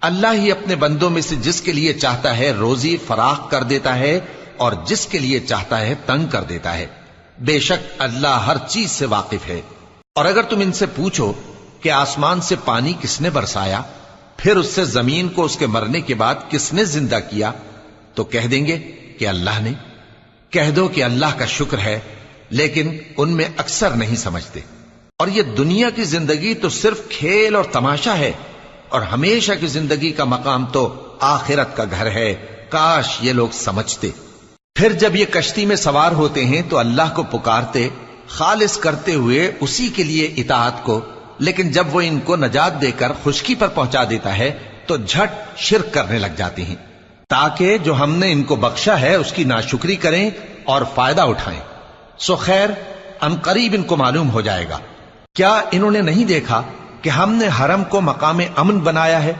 اللہ ہی اپنے بندوں میں سے جس کے لیے چاہتا ہے روزی فراخ کر دیتا ہے اور جس کے لیے چاہتا ہے تنگ کر دیتا ہے۔ بے شک اللہ ہر چیز سے واقف ہے۔ اور اگر تم ان سے پوچھو کہ آسمان سے پانی کس نے برسایا، پھر اس سے زمین کو اس کے مرنے کے بعد کس نے زندہ کیا، تو کہہ دیں گے کہ اللہ نے۔ کہہ دو کہ اللہ کا شکر ہے، لیکن ان میں اکثر نہیں سمجھتے۔ اور یہ دنیا کی زندگی تو صرف کھیل اور تماشا ہے، اور ہمیشہ کی زندگی کا مقام تو آخرت کا گھر ہے۔ کاش یہ لوگ سمجھتے۔ پھر جب یہ کشتی میں سوار ہوتے ہیں تو اللہ کو پکارتے، خالص کرتے ہوئے اسی کے لیے اطاعت کو، لیکن جب وہ ان کو نجات دے کر خشکی پر پہنچا دیتا ہے تو جھٹ شرک کرنے لگ جاتے ہیں، تاکہ جو ہم نے ان کو بخشا ہے اس کی ناشکری کریں اور فائدہ اٹھائیں۔ سو خیر ان قریب ان کو معلوم ہو جائے گا۔ کیا انہوں نے نہیں دیکھا کہ ہم نے حرم کو مقام امن بنایا ہے